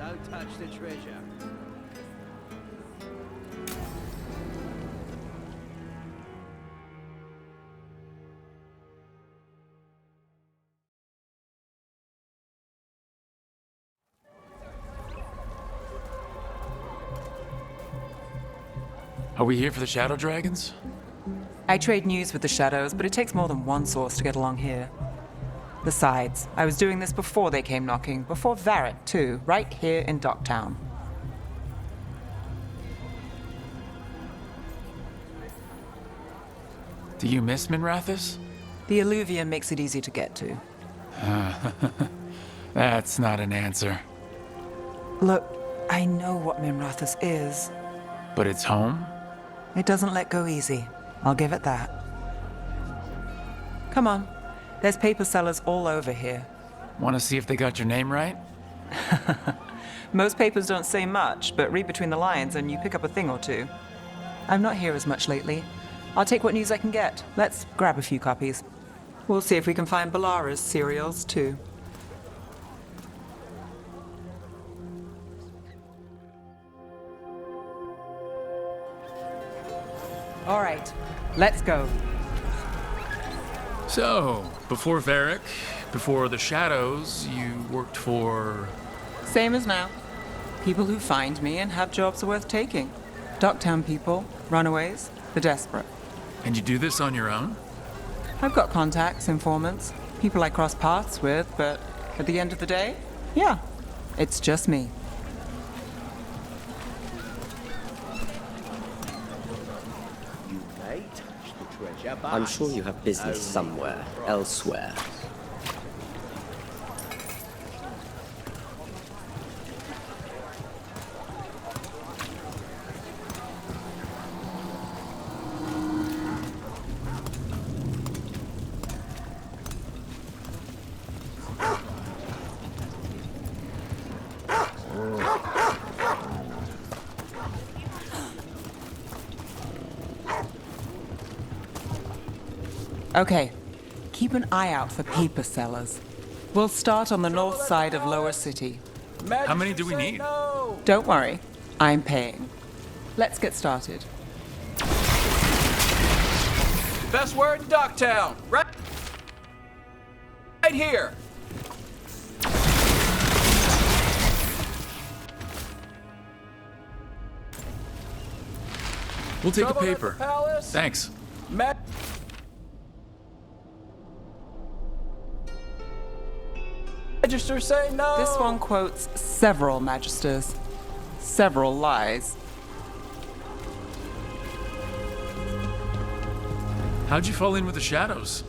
Don't touch the treasure. Are we here for the Shadow Dragons? I trade news with the Shadows, but it takes more than one source to get along here. Besides, I was doing this before they came knocking, before Varret, too, right here in Docktown. Do you miss Minrathous? The alluvium makes it easy to get to. That's not an answer. Look, I know what Minrathous is. But it's home? It doesn't let go easy. I'll give it that. Come on. There's paper sellers all over here. Want to see if they got your name right? Most papers don't say much, but read between the lines and you pick up a thing or two. I'm not here as much lately. I'll take what news I can get. Let's grab a few copies. We'll see if we can find Balara's cereals, too. All right, let's go. So, before Varric, before the Shadows, you worked for... Same as now. People who find me and have jobs worth taking. Docktown people, runaways, the desperate. And you do this on your own? I've got contacts, informants, people I cross paths with, but at the end of the day, yeah, it's just me. You may touch the treasure, but I'm sure you have business somewhere, elsewhere. Okay, keep an eye out for paper sellers. We'll start on the north side of Lower City. How many do we need? Don't worry, I'm paying. Let's get started. Best word in Docktown, right here. We'll take the Trouble at paper. the palace? Thanks. Register say no. This one quotes several magisters, several lies. How'd you fall in with the Shadows?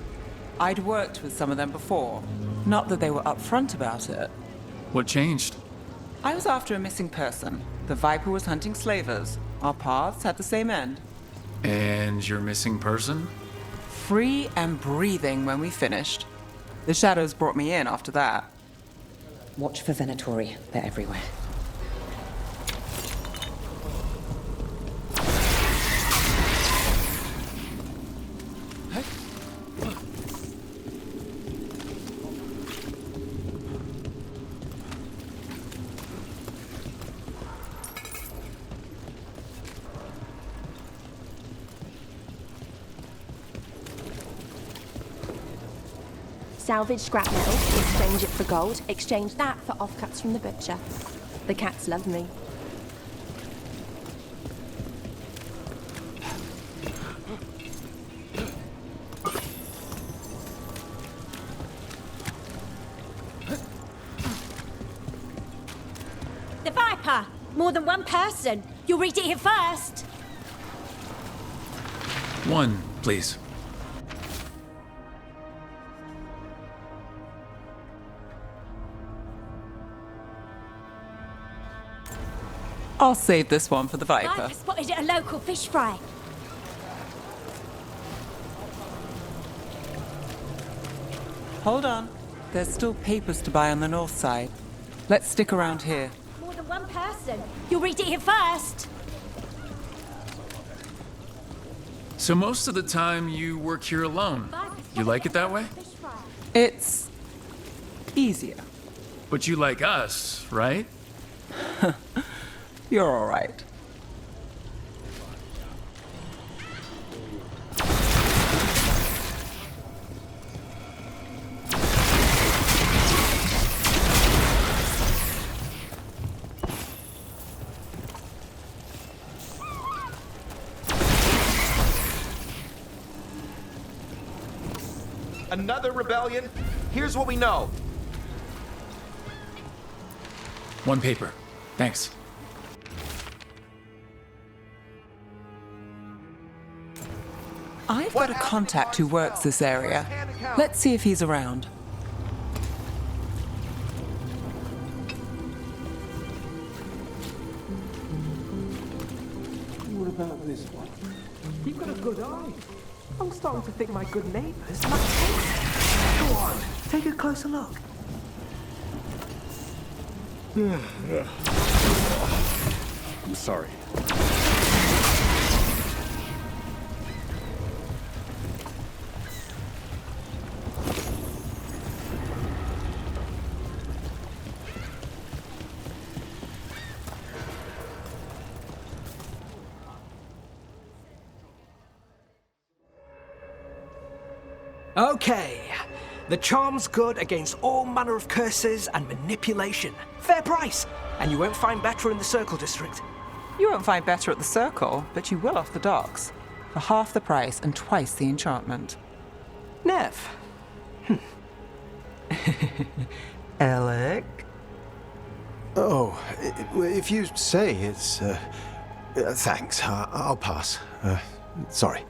I'd worked with some of them before. Not that they were upfront about it. What changed? I was after a missing person. The Viper was hunting slavers. Our paths had the same end. And your missing person? Free and breathing when we finished. The Shadows brought me in after that. Watch for Venatori. They're everywhere. Salvage scrap metal, exchange it for gold, exchange that for offcuts from the butcher. The cats love me. The Viper! More than one person. You'll read it here first. One, please. I'll save this one for the Viper. Viper spotted at a local fish fry. Hold on. There's still papers to buy on the north side. Let's stick around here. More than one person. You'll read it here first. So most of the time you work here alone. You like it that way? Fish fry. It's easier. But you like us, right? You're all right. Another rebellion? Here's what we know. One paper. Thanks. I've got a contact who works this area. Let's see if he's around. What about this one? You've got a good eye. I'm starting to think my good neighbours might take. Go on, take a closer look. I'm sorry. Okay. The charm's good against all manner of curses and manipulation. Fair price. And you won't find better in the Circle District. You won't find better at the Circle, but you will off the docks. For half the price and twice the enchantment. Nev. Alec? Oh, if you say it's... thanks, I'll pass. Sorry.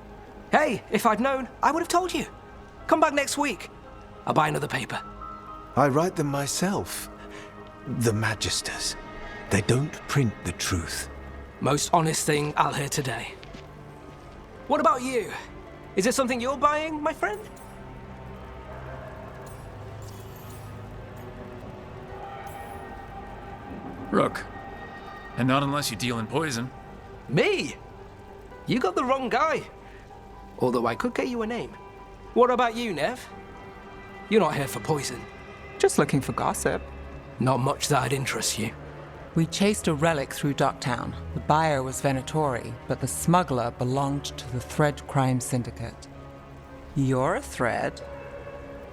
Hey, if I'd known, I would have told you. Come back next week. I'll buy another paper. I write them myself. The Magisters. They don't print the truth. Most honest thing I'll hear today. What about you? Is it something you're buying, my friend? Rook. And not unless you deal in poison. Me? You got the wrong guy. Although I could get you a name. What about you, Nev? You're not here for poison. Just looking for gossip. Not much that'd interest you. We chased a relic through Docktown. The buyer was Venatori, but the smuggler belonged to the Thread Crime Syndicate. You're a Thread?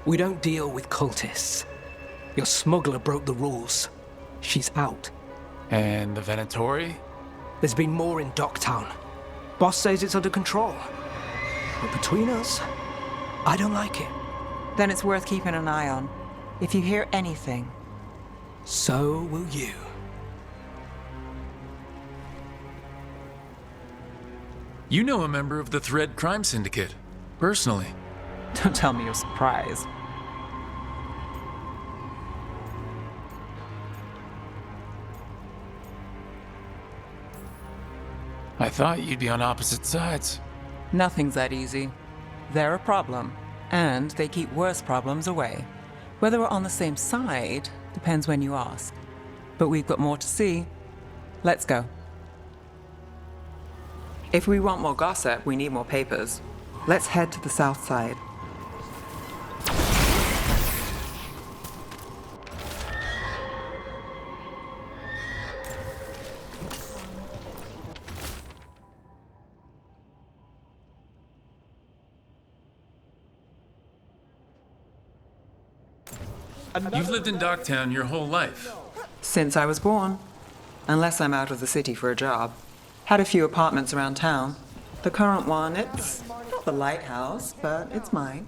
We don't deal with cultists. Your smuggler broke the rules. She's out. And the Venatori? There's been more in Docktown. Boss says it's under control. But between us, I don't like it. Then it's worth keeping an eye on. If you hear anything. So will you. You know a member of the Thread Crime Syndicate, personally. Don't tell me you're surprised. I thought you'd be on opposite sides. Nothing's that easy. They're a problem, and they keep worse problems away. Whether we're on the same side depends when you ask. But we've got more to see. Let's go. If we want more gossip, we need more papers. Let's head to the south side. You've lived in Docktown your whole life. Since I was born. Unless I'm out of the city for a job. Had a few apartments around town. The current one, it's not the lighthouse, but it's mine.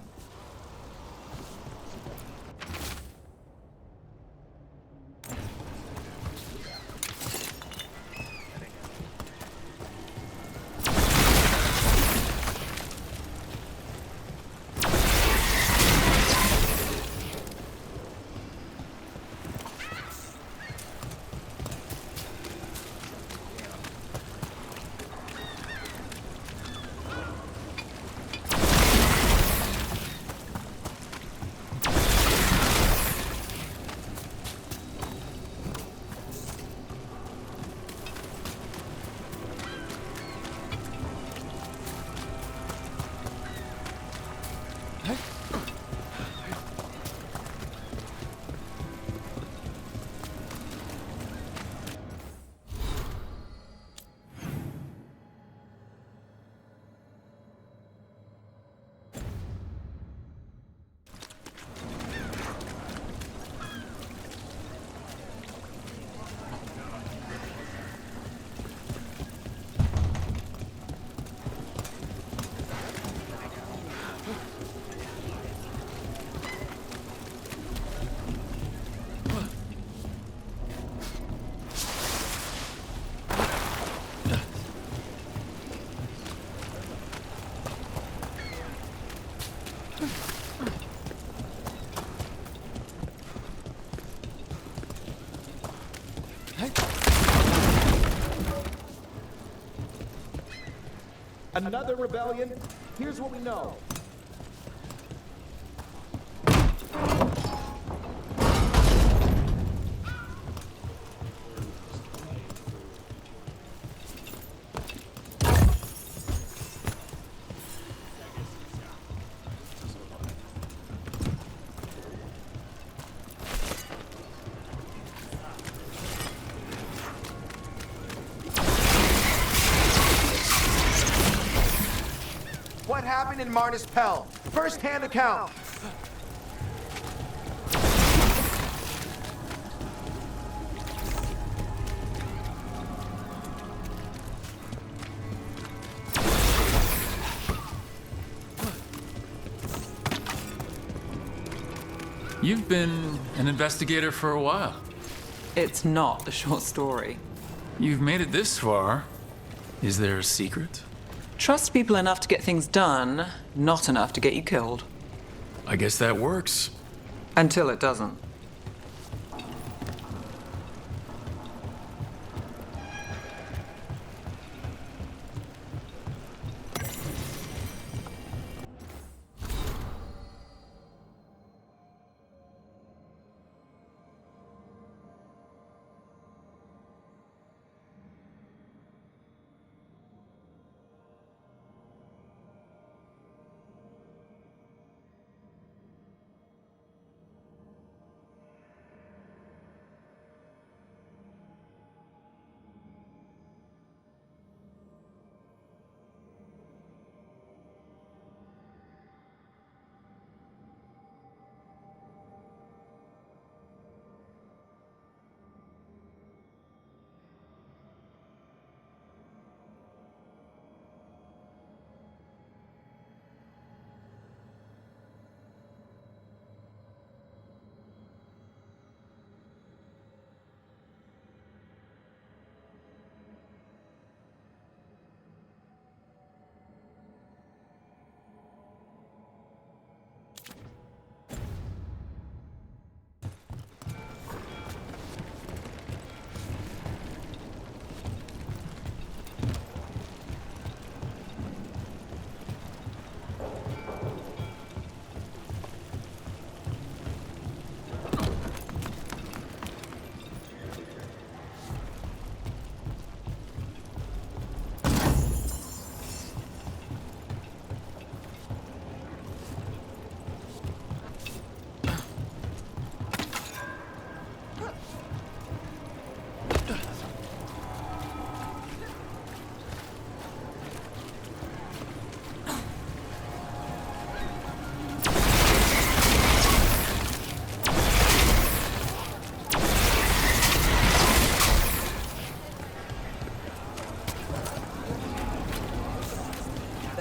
Another rebellion? Here's what we know. What happened in Marnus Pell? First-hand account. You've been an investigator for a while. It's not a short story. You've made it this far. Is there a secret? Trust people enough to get things done, not enough to get you killed. I guess that works. Until it doesn't.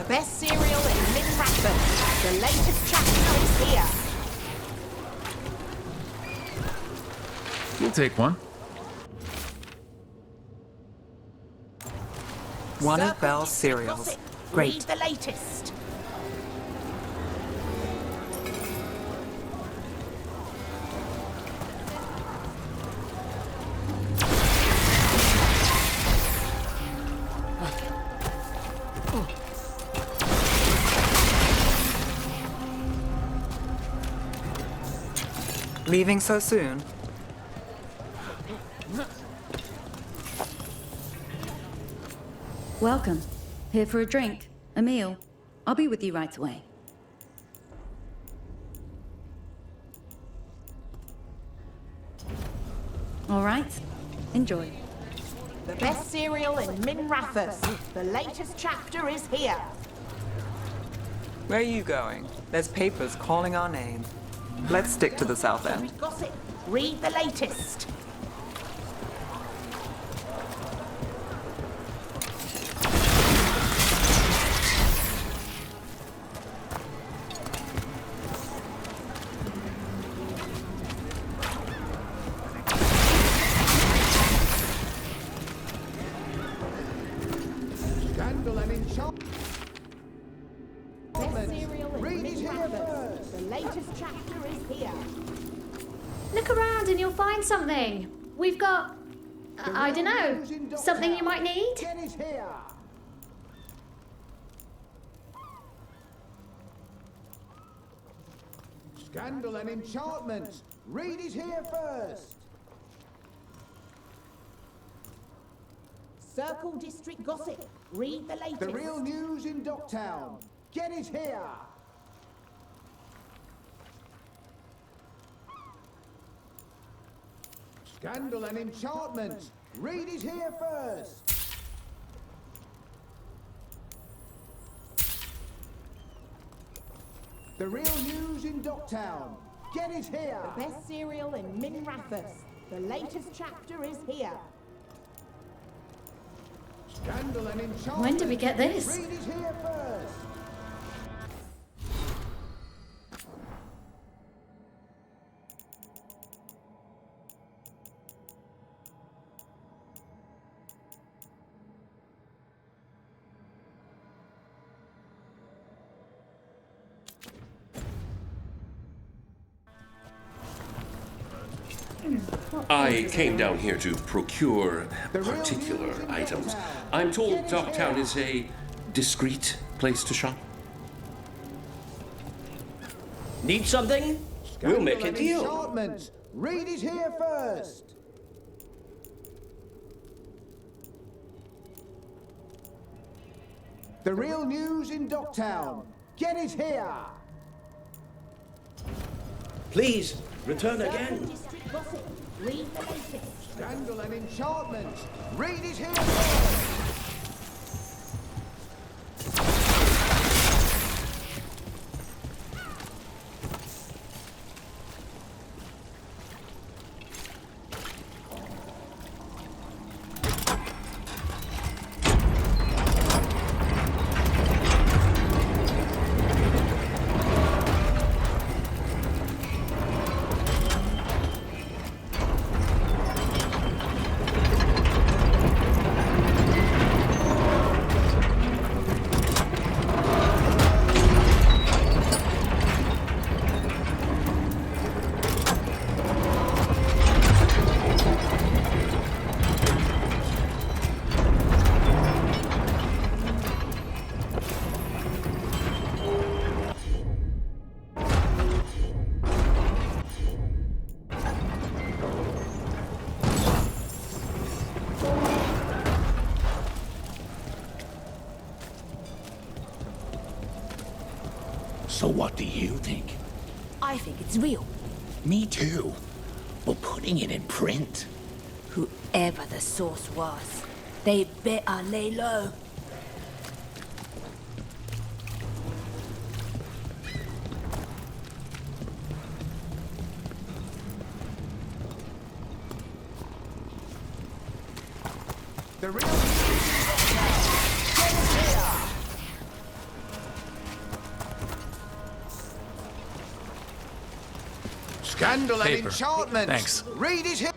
Best cereal in mid-Rathbone. The latest chapter is here. We'll take one. One of Belle's cereals. Read Great. the latest. Leaving so soon? Welcome. Here for a drink, a meal. I'll be with you right away. All right. Enjoy. The best cereal in Minrathous. The latest chapter is here. Where are you going? There's papers calling our name. Let's stick to the south end. Gossip. Read the latest. Scandal and enchantment. Best cereal in Minrathous. The latest chapter is here. Look around and you'll find something. We've got, I don't know, something you might need? Get it here. Scandal and enchantment. Read it here first. Circle District gossip. Read the latest. The real news in Docktown. Get it here. Scandal and enchantment. Read it here first. The real news in Docktown. Get it here. The best cereal in Min Rathus. The latest chapter is here. Scandal and enchantment. When did we get this? Read it here first. I came down here to procure particular items. I'm told Docktown is a discreet place to shop. Need something? We'll make a deal. Enchantment. Read it here first. The real news in Docktown. Get it here. Please, return again. District gossip. Read the latest. Scandal and enchantment. Read it here first. So what do you think? I think it's real. Me too. But putting it in print? Whoever the source was, they better lay low. The real news in Docktown. Get it here. Scandal and Paper. enchantment. Thanks. Read it here.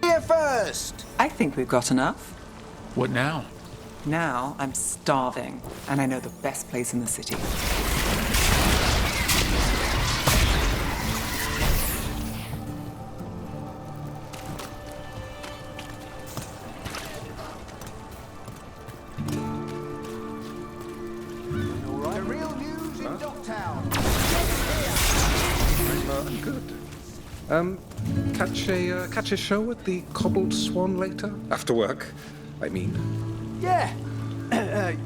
Here first. I think we've got enough. What now? Now I'm starving, and I know the best place in the city. The real news in Docktown. I'm good. Catch a show at the Cobbled Swan later? After work, I mean. Yeah.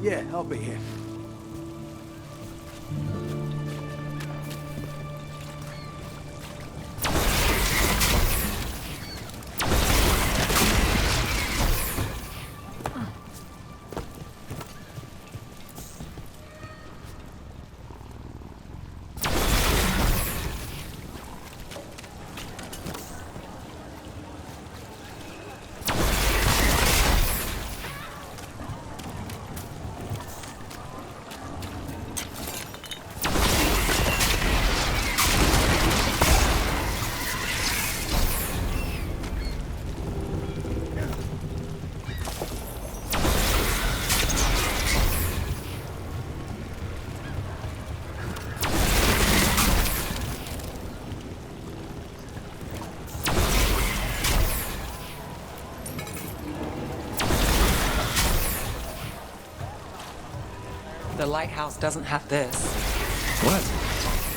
Yeah, I'll be here. lighthouse doesn't have this. What?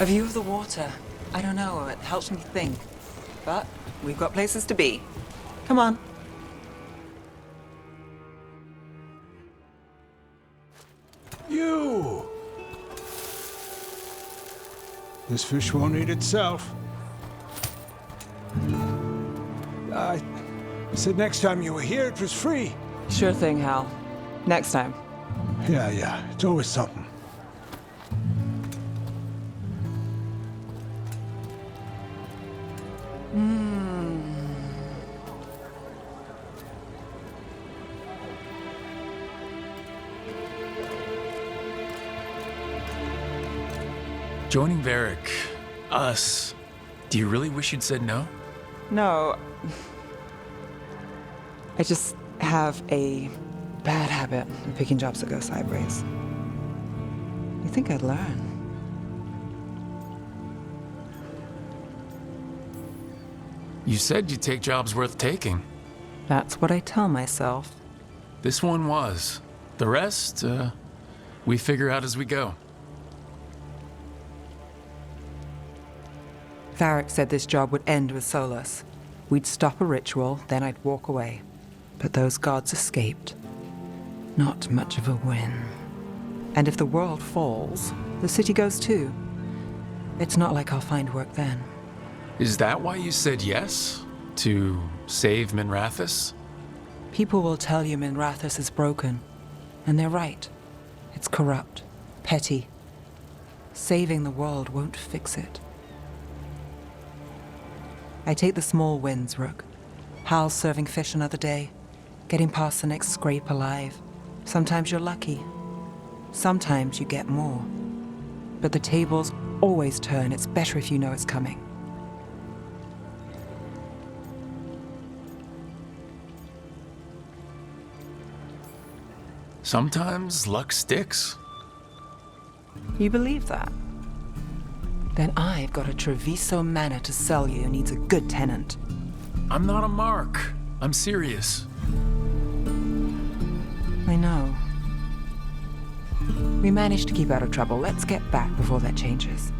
A view of the water. I don't know, it helps me think. But we've got places to be. Come on. You! This fish won't eat itself. I said next time you were here it was free. Sure thing, Hal. Next time. Yeah, it's always something. Joining Varric, us, do you really wish you'd said no? No. I just have a bad habit of picking jobs that go sideways. You think I'd learn? You said you'd take jobs worth taking. That's what I tell myself. This one was. The rest, we figure out as we go. Varric said this job would end with Solus. We'd stop a ritual, then I'd walk away. But those gods escaped. Not much of a win. And if the world falls, the city goes too. It's not like I'll find work then. Is that why you said yes? To save Minrathous? People will tell you Minrathous is broken. And they're right. It's corrupt, petty. Saving the world won't fix it. I take the small wins, Rook. Hal's serving fish another day, getting past the next scrape alive. Sometimes you're lucky. Sometimes you get more. But the tables always turn. It's better if you know it's coming. Sometimes luck sticks. You believe that? Then I've got a Treviso manor to sell you needs a good tenant. I'm not a mark. I'm serious. I know. We managed to keep out of trouble. Let's get back before that changes.